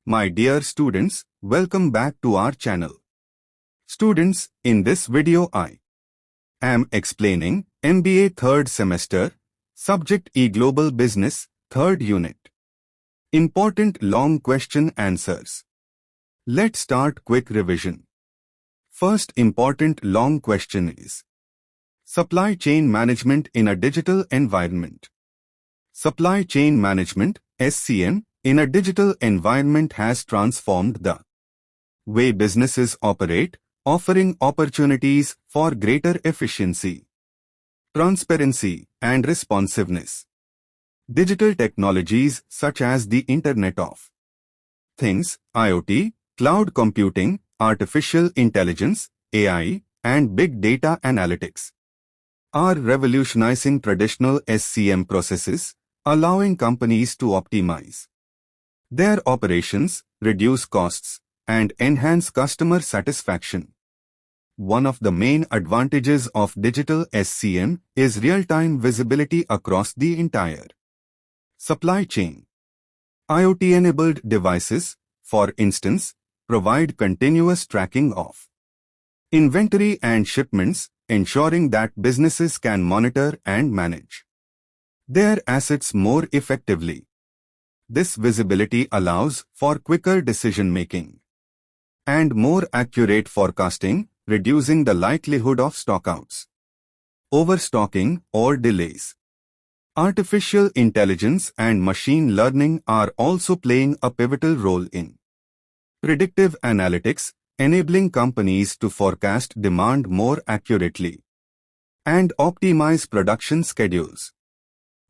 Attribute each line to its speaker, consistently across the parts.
Speaker 1: My dear students, welcome back to our channel. Students, in this video I am explaining MBA third semester, subject E-Global Business, third unit. Important long question answers. Let's start quick revision. First important long question is Supply Chain Management in a Digital Environment. Supply Chain Management, SCM, in a digital environment has transformed the way businesses operate, offering opportunities for greater efficiency, transparency, and responsiveness. Digital technologies such as the Internet of Things, IoT, cloud computing, artificial intelligence, AI, and big data analytics are revolutionizing traditional SCM processes, allowing companies to optimize their operations, reduce costs, and enhance customer satisfaction. One of the main advantages of digital SCM is real-time visibility across the entire supply chain. IoT-enabled devices, for instance, provide continuous tracking of inventory and shipments, ensuring that businesses can monitor and manage their assets more effectively. This visibility allows for quicker decision-making and more accurate forecasting, reducing the likelihood of stockouts, overstocking, or delays. Artificial intelligence and machine learning are also playing a pivotal role in predictive analytics, enabling companies to forecast demand more accurately and optimize production schedules.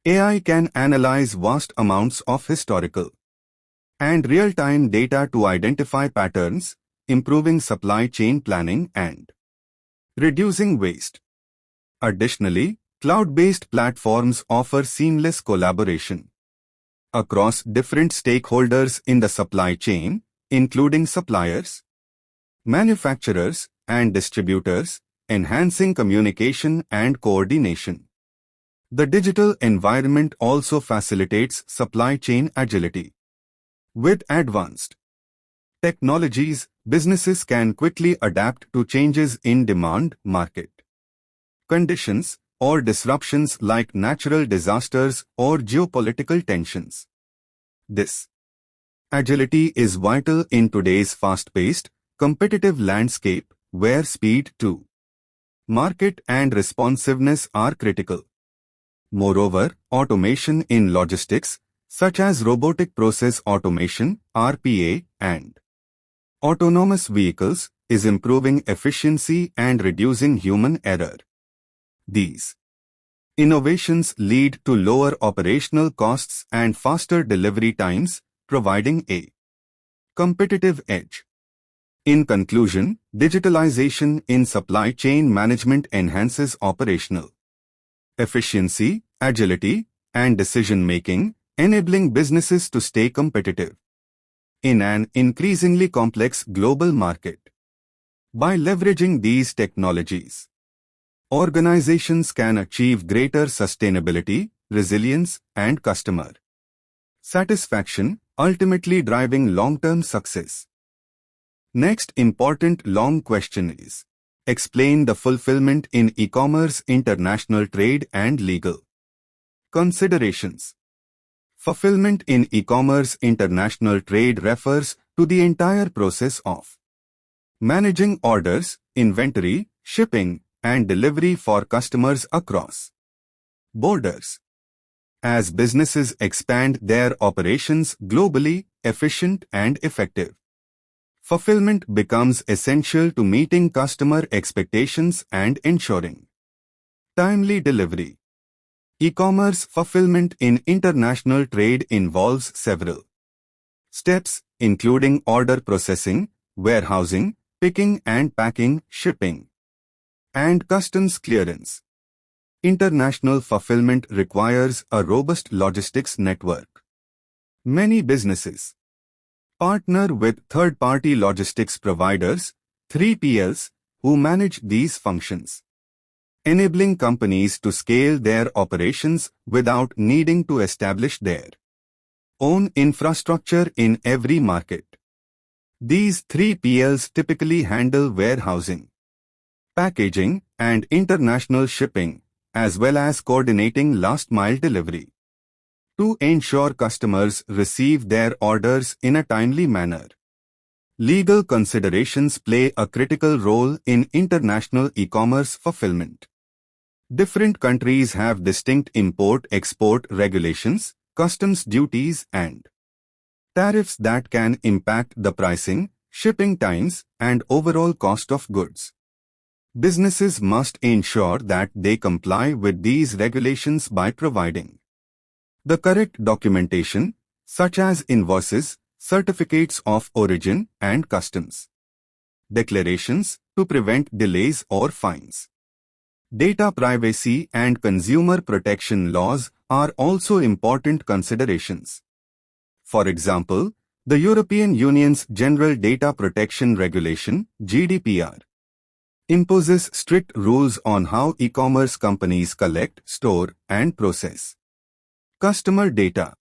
Speaker 1: AI can analyze vast amounts of historical and real-time data to identify patterns, improving supply chain planning and reducing waste. Additionally, cloud-based platforms offer seamless collaboration across different stakeholders in the supply chain, including suppliers, manufacturers, and distributors, enhancing communication and coordination. The digital environment also facilitates supply chain agility. With advanced technologies, businesses can quickly adapt to changes in demand, market conditions, or disruptions like natural disasters or geopolitical tensions. This agility is vital in today's fast-paced, competitive landscape where speed to market and responsiveness are critical. Moreover, automation in logistics, such as robotic process automation, RPA, and autonomous vehicles, is improving efficiency and reducing human error. These innovations lead to lower operational costs and faster delivery times, providing a competitive edge. In conclusion, digitalization in supply chain management enhances operational efficiency, agility, and decision-making, enabling businesses to stay competitive in an increasingly complex global market. By leveraging these technologies, organizations can achieve greater sustainability, resilience, and customer satisfaction, ultimately driving long-term success. Next important long question is, explain the fulfillment in e-commerce, international trade, and legal considerations. Fulfillment in e-commerce international trade refers to the entire process of managing orders, inventory, shipping, and delivery for customers across borders. As businesses expand their operations globally, efficient and effective, fulfillment becomes essential to meeting customer expectations and ensuring timely delivery. E-commerce fulfillment in international trade involves several steps, including order processing, warehousing, picking and packing, shipping, and customs clearance. International fulfillment requires a robust logistics network. Many businesses partner with third-party logistics providers, 3PLs, who manage these functions, enabling companies to scale their operations without needing to establish their Own infrastructure in every market. These 3PLs typically handle warehousing, packaging, and international shipping, as well as coordinating last-mile delivery. To ensure customers receive their orders in a timely manner. Legal considerations play a critical role in international e-commerce fulfillment. Different countries have distinct import-export regulations, customs duties, and tariffs that can impact the pricing, shipping times, and overall cost of goods. Businesses must ensure that they comply with these regulations by providing the correct documentation, such as invoices, certificates of origin, and customs declarations, to prevent delays or fines. Data privacy and consumer protection laws are also important considerations. For example, the European Union's General Data Protection Regulation (GDPR) imposes strict rules on how e-commerce companies collect, store, and process customer data.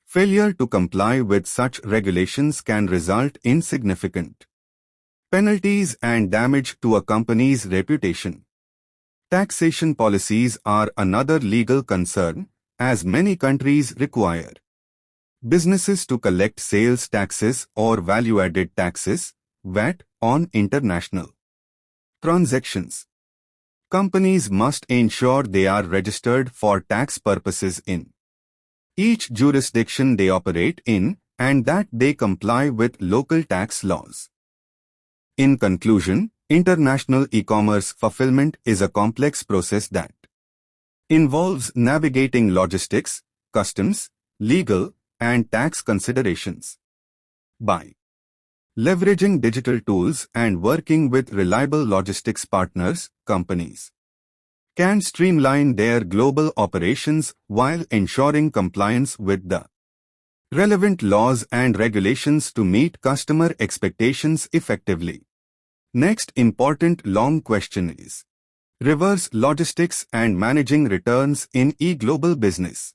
Speaker 1: Failure to comply with such regulations can result in significant penalties and damage to a company's reputation. Taxation policies are another legal concern, as many countries require businesses to collect sales taxes or value-added taxes, VAT, on international transactions. Companies must ensure they are registered for tax purposes in each jurisdiction they operate in, and that they comply with local tax laws. In conclusion, international e-commerce fulfillment is a complex process that involves navigating logistics, customs, legal, and tax considerations. By leveraging digital tools and working with reliable logistics partners, companies can streamline their global operations while ensuring compliance with the relevant laws and regulations to meet customer expectations effectively. Next important long question is reverse logistics and managing returns in e-global business.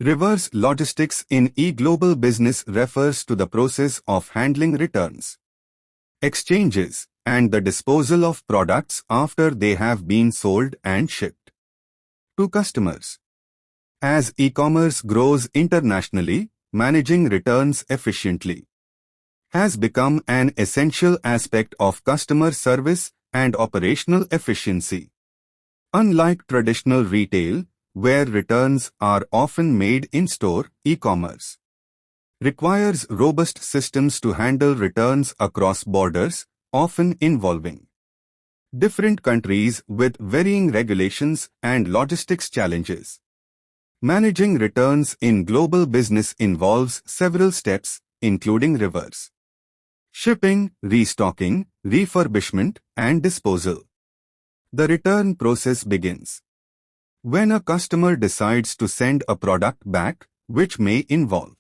Speaker 1: Reverse logistics in e-global business refers to the process of handling returns, exchanges, and the disposal of products after they have been sold and shipped to customers. As e-commerce grows internationally, managing returns efficiently has become an essential aspect of customer service and operational efficiency. Unlike traditional retail, where returns are often made in-store, e-commerce requires robust systems to handle returns across borders, often involving different countries with varying regulations and logistics challenges. Managing returns in global business involves several steps, including reverse shipping, restocking, refurbishment, and disposal. The return process begins when a customer decides to send a product back, which may involve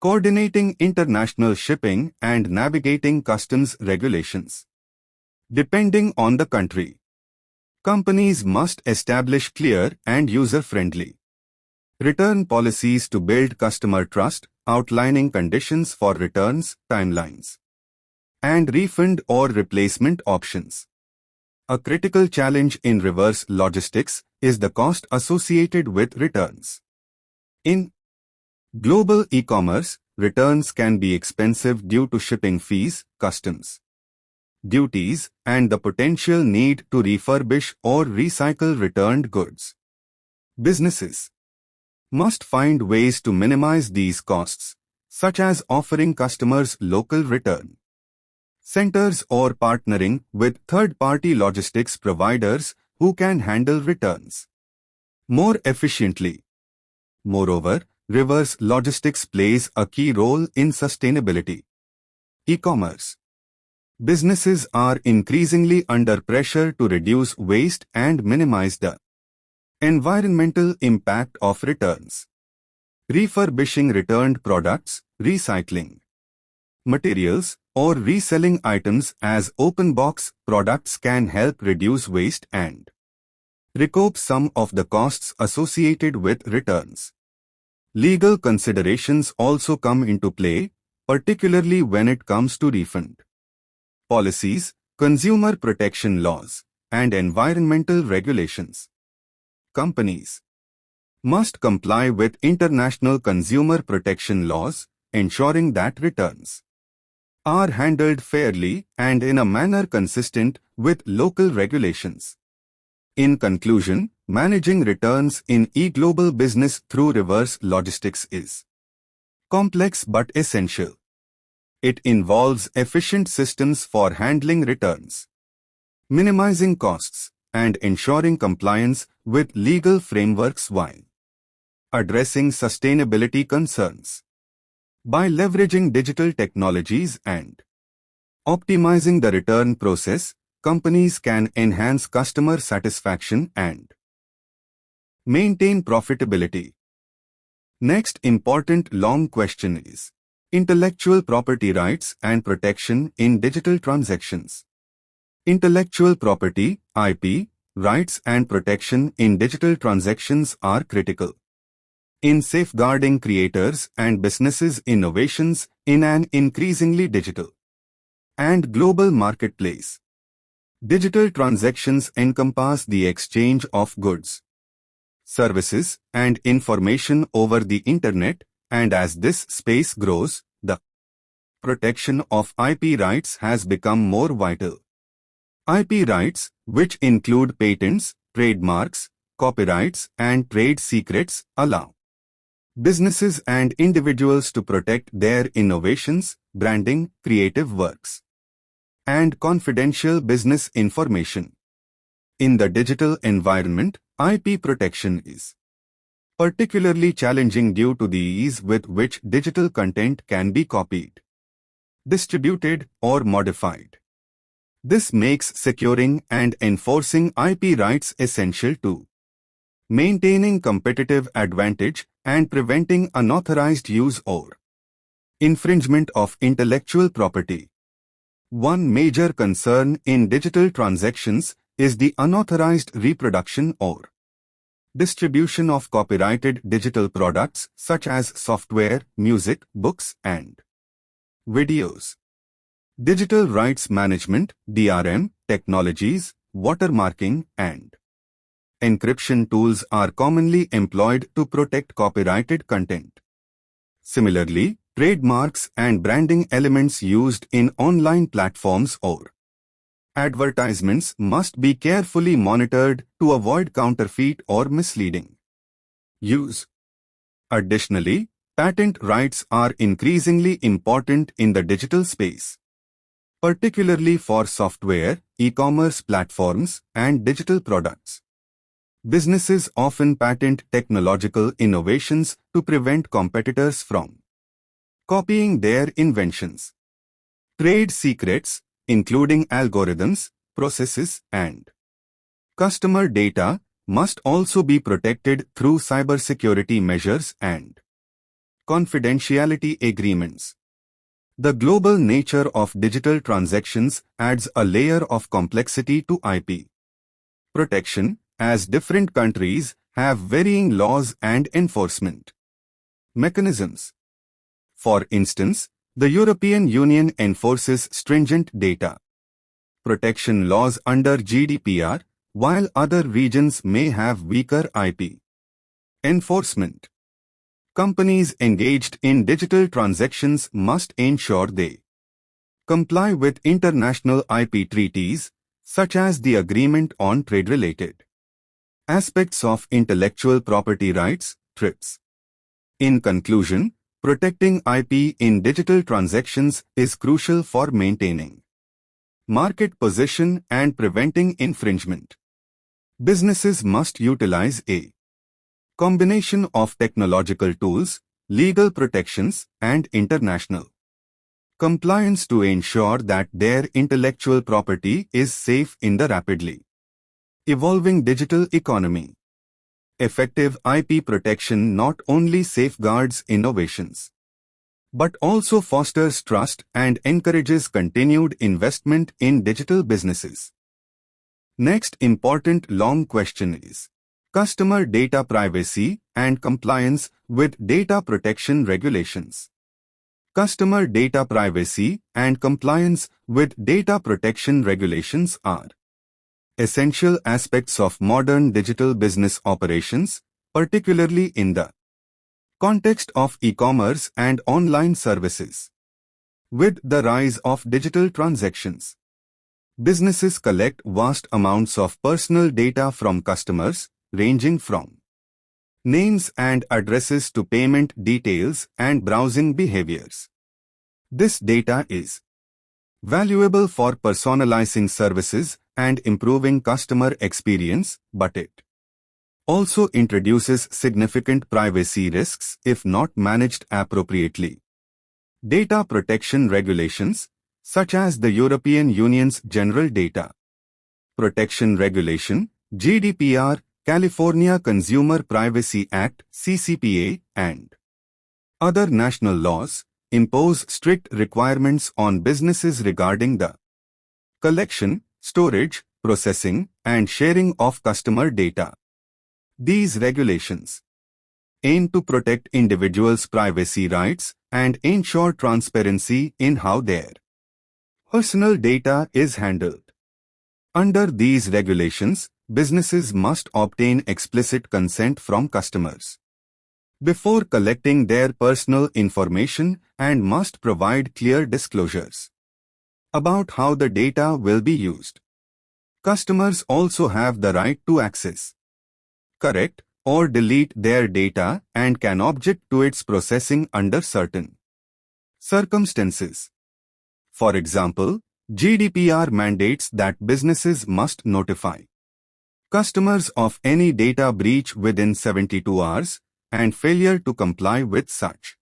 Speaker 1: coordinating international shipping and navigating customs regulations. Depending on the country, companies must establish clear and user-friendly return policies to build customer trust, outlining conditions for returns, timelines, and refund or replacement options. A critical challenge in reverse logistics is the cost associated with returns. In global e-commerce, returns can be expensive due to shipping fees, customs duties, and the potential need to refurbish or recycle returned goods. Businesses must find ways to minimize these costs, such as offering customers local return centers or partnering with third-party logistics providers who can handle returns more efficiently. Moreover, reverse logistics plays a key role in sustainability. E-commerce businesses are increasingly under pressure to reduce waste and minimize the environmental impact of returns. Refurbishing returned products, recycling materials, or reselling items as open-box products can help reduce waste and recoup some of the costs associated with returns. Legal considerations also come into play, particularly when it comes to refund policies, consumer protection laws, and environmental regulations. Companies must comply with international consumer protection laws, ensuring that returns are handled fairly and in a manner consistent with local regulations. In conclusion, managing returns in e-global business through reverse logistics is complex but essential. It involves efficient systems for handling returns, minimizing costs, and ensuring compliance with legal frameworks while addressing sustainability concerns. By leveraging digital technologies and optimizing the return process, companies can enhance customer satisfaction and maintain profitability. Next important long question is intellectual property rights and protection in digital transactions. Intellectual property, IP, rights and protection in digital transactions are critical in safeguarding creators and businesses' innovations in an increasingly digital and global marketplace. Digital transactions encompass the exchange of goods, services, and information over the Internet, and as this space grows, the protection of IP rights has become more vital. IP rights, which include patents, trademarks, copyrights, and trade secrets, allow businesses and individuals to protect their innovations, branding, creative works, and confidential business information. In the digital environment, IP protection is particularly challenging due to the ease with which digital content can be copied, distributed, or modified. This makes securing and enforcing IP rights essential to maintaining competitive advantage and preventing unauthorized use or infringement of intellectual property. One major concern in digital transactions is the unauthorized reproduction or distribution of copyrighted digital products such as software, music, books, and videos. Digital rights management (DRM) technologies, watermarking, and encryption tools are commonly employed to protect copyrighted content. Similarly, trademarks and branding elements used in online platforms or advertisements must be carefully monitored to avoid counterfeit or misleading use. Additionally, patent rights are increasingly important in the digital space, particularly for software, e-commerce platforms, and digital products. Businesses often patent technological innovations to prevent competitors from copying their inventions. Trade secrets, including algorithms, processes, and customer data, must also be protected through cybersecurity measures and confidentiality agreements. The global nature of digital transactions adds a layer of complexity to IP protection, as different countries have varying laws and enforcement mechanisms. For instance, the European Union enforces stringent data protection laws under GDPR, while other regions may have weaker IP enforcement. Companies engaged in digital transactions must ensure they comply with international IP treaties, such as the Agreement on Trade-Related Aspects of Intellectual Property Rights, TRIPS. In conclusion, protecting IP in digital transactions is crucial for maintaining market position and preventing infringement. Businesses must utilize a combination of technological tools, legal protections, and international compliance to ensure that their intellectual property is safe in the rapidly evolving digital economy. Effective IP protection not only safeguards innovations, but also fosters trust and encourages continued investment in digital businesses. Next important long question is Customer data privacy and compliance with data protection regulations. Customer data privacy and compliance with data protection regulations are essential aspects of modern digital business operations, particularly in the context of e-commerce and online services. With the rise of digital transactions, businesses collect vast amounts of personal data from customers, ranging from names and addresses to payment details and browsing behaviors. This data is valuable for personalizing services and improving customer experience, but it also introduces significant privacy risks if not managed appropriately. Data protection regulations, such as the European Union's General Data Protection Regulation, GDPR, California Consumer Privacy Act, CCPA, and other national laws, impose strict requirements on businesses regarding the collection, storage, processing, and sharing of customer data. These regulations aim to protect individuals' privacy rights and ensure transparency in how their personal data is handled. Under these regulations, businesses must obtain explicit consent from customers before collecting their personal information and must provide clear disclosures about how the data will be used. Customers also have the right to access, correct, or delete their data and can object to its processing under certain circumstances. For example, GDPR mandates that businesses must notify customers of any data breach within 72 hours, and failure to comply with such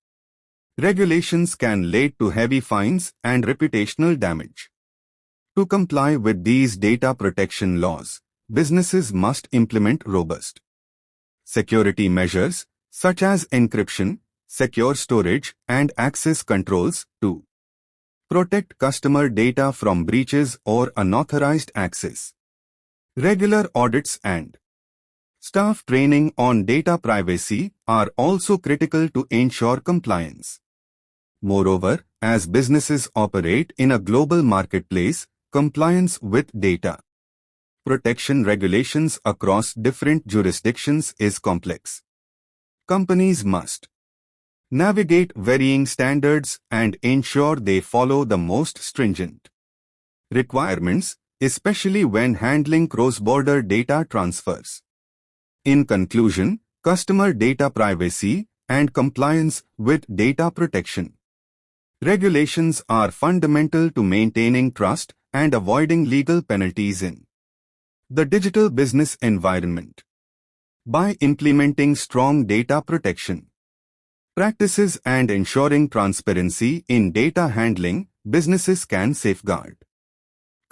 Speaker 1: regulations can lead to heavy fines and reputational damage. To comply with these data protection laws, businesses must implement robust security measures such as encryption, secure storage, and access controls to protect customer data from breaches or unauthorized access. Regular audits and staff training on data privacy are also critical to ensure compliance. Moreover, as businesses operate in a global marketplace, compliance with data protection regulations across different jurisdictions is complex. Companies must navigate varying standards and ensure they follow the most stringent requirements, especially when handling cross-border data transfers. In conclusion, customer data privacy and compliance with data protection regulations are fundamental to maintaining trust and avoiding legal penalties in the digital business environment. By implementing strong data protection practices and ensuring transparency in data handling, businesses can safeguard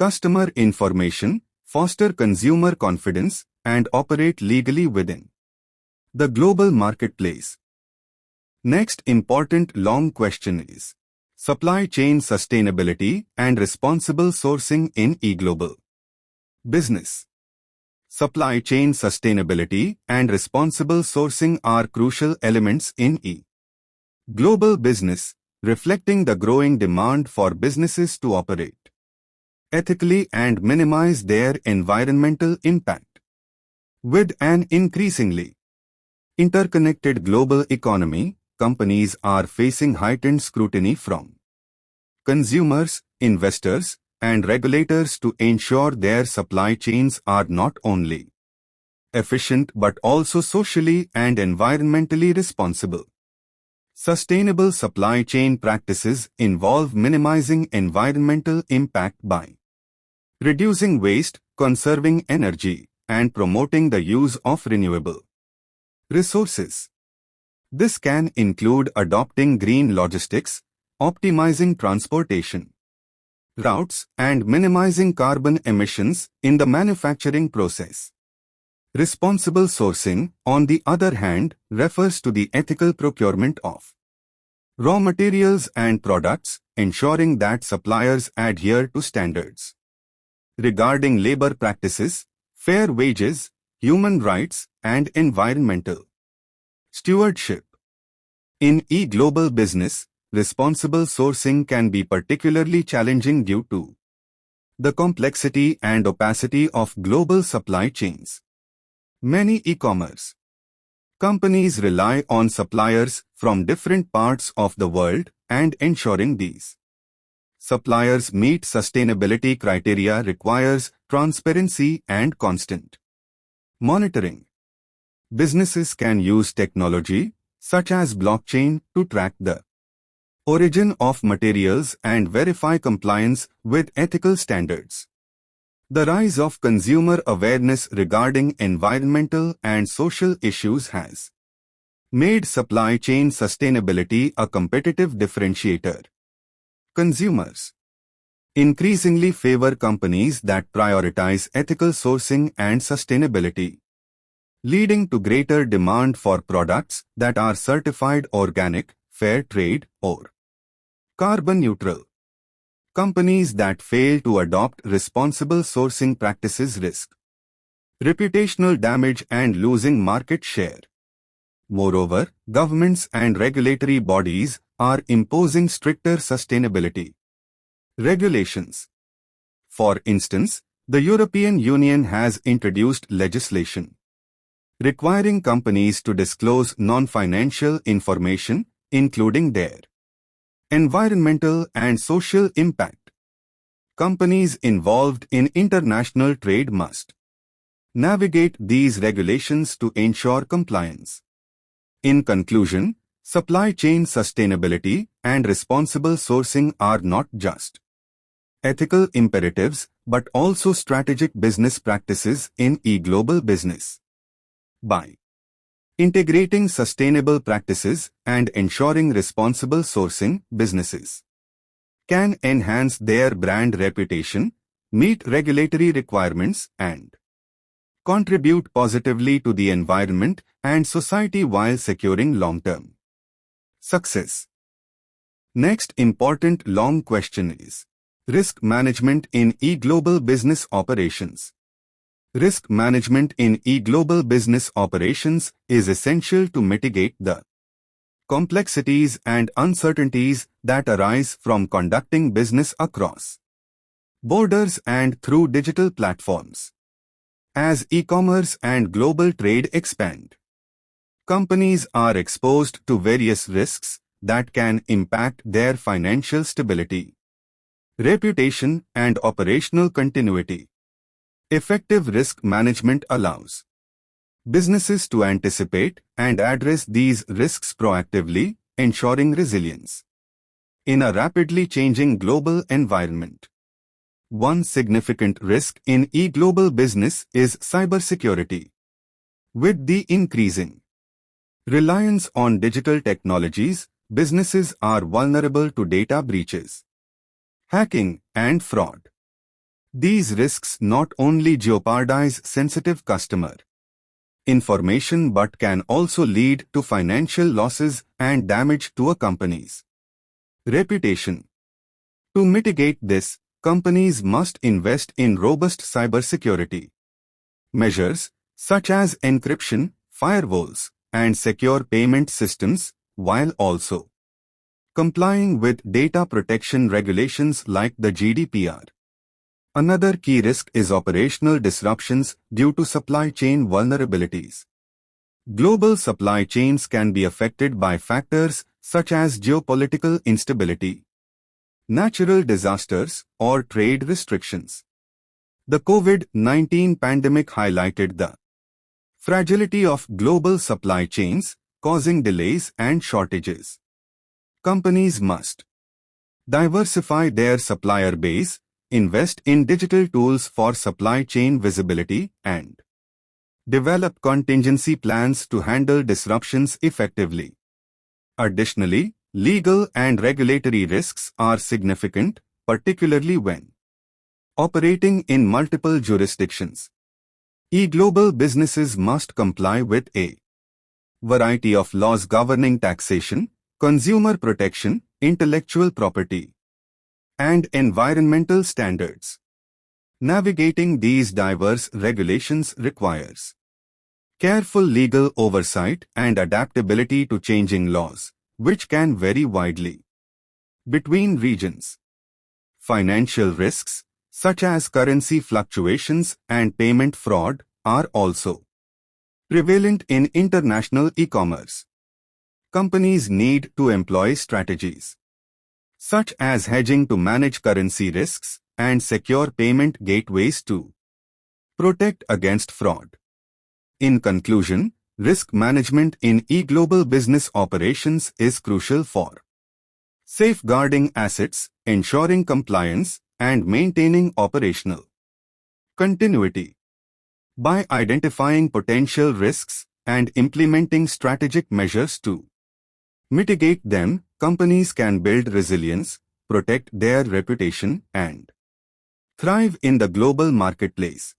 Speaker 1: customer information, foster consumer confidence, and operate legally within the global marketplace. Next important long question is supply chain sustainability and responsible sourcing in e-global business. Supply chain sustainability and responsible sourcing are crucial elements in e-global business, reflecting the growing demand for businesses to operate ethically and minimize their environmental impact. With an increasingly interconnected global economy, companies are facing heightened scrutiny from consumers, investors, and regulators to ensure their supply chains are not only efficient but also socially and environmentally responsible. Sustainable supply chain practices involve minimizing environmental impact by reducing waste, conserving energy, and promoting the use of renewable resources. This can include adopting green logistics, optimizing transportation routes, and minimizing carbon emissions in the manufacturing process. Responsible sourcing, on the other hand, refers to the ethical procurement of raw materials and products, ensuring that suppliers adhere to standards regarding labor practices, fair wages, human rights, and environmental stewardship. In e-global business, responsible sourcing can be particularly challenging due to the complexity and opacity of global supply chains. Many e-commerce companies rely on suppliers from different parts of the world, and ensuring these suppliers meet sustainability criteria requires transparency and constant monitoring. Businesses can use technology, such as blockchain, to track the origin of materials and verify compliance with ethical standards. The rise of consumer awareness regarding environmental and social issues has made supply chain sustainability a competitive differentiator. Consumers increasingly favor companies that prioritize ethical sourcing and sustainability, leading to greater demand for products that are certified organic, fair trade, or carbon neutral. Companies that fail to adopt responsible sourcing practices risk reputational damage and losing market share. Moreover, governments and regulatory bodies are imposing stricter sustainability regulations. For instance, the European Union has introduced legislation requiring companies to disclose non-financial information, including their environmental and social impact. Companies involved in international trade must navigate these regulations to ensure compliance. In conclusion, supply chain sustainability and responsible sourcing are not just ethical imperatives but also strategic business practices in e-global business. By integrating sustainable practices and ensuring responsible sourcing, businesses can enhance their brand reputation, meet regulatory requirements, and contribute positively to the environment and society while securing long-term success. Next important long question is risk management in e-global business operations. Risk management in e-global business operations is essential to mitigate the complexities and uncertainties that arise from conducting business across borders and through digital platforms. As e-commerce and global trade expand, companies are exposed to various risks that can impact their financial stability, reputation, and operational continuity. Effective risk management allows businesses to anticipate and address these risks proactively, ensuring resilience in a rapidly changing global environment. One significant risk in e-global business is cybersecurity. With the increasing reliance on digital technologies, businesses are vulnerable to data breaches, hacking, and fraud. These risks not only jeopardize sensitive customer information but can also lead to financial losses and damage to a company's reputation. To mitigate this, companies must invest in robust cybersecurity measures such as encryption, firewalls, and secure payment systems, while also complying with data protection regulations like the GDPR. Another key risk is operational disruptions due to supply chain vulnerabilities. Global supply chains can be affected by factors such as geopolitical instability, natural disasters, or trade restrictions. The COVID-19 pandemic highlighted the fragility of global supply chains, causing delays and shortages. Companies must diversify their supplier base, invest in digital tools for supply chain visibility, and develop contingency plans to handle disruptions effectively. Additionally, legal and regulatory risks are significant, particularly when operating in multiple jurisdictions. E-global businesses must comply with a variety of laws governing taxation, consumer protection, intellectual property, and environmental standards. Navigating these diverse regulations requires Careful legal oversight and adaptability to changing laws, which can vary widely between regions. Financial risks, such as currency fluctuations and payment fraud, are also prevalent in international e-commerce. Companies need to employ strategies such as hedging to manage currency risks and secure payment gateways to protect against fraud. In conclusion, risk management in e-global business operations is crucial for safeguarding assets, ensuring compliance, and maintaining operational continuity. By identifying potential risks and implementing strategic measures to mitigate them, companies can build resilience, protect their reputation, and thrive in the global marketplace.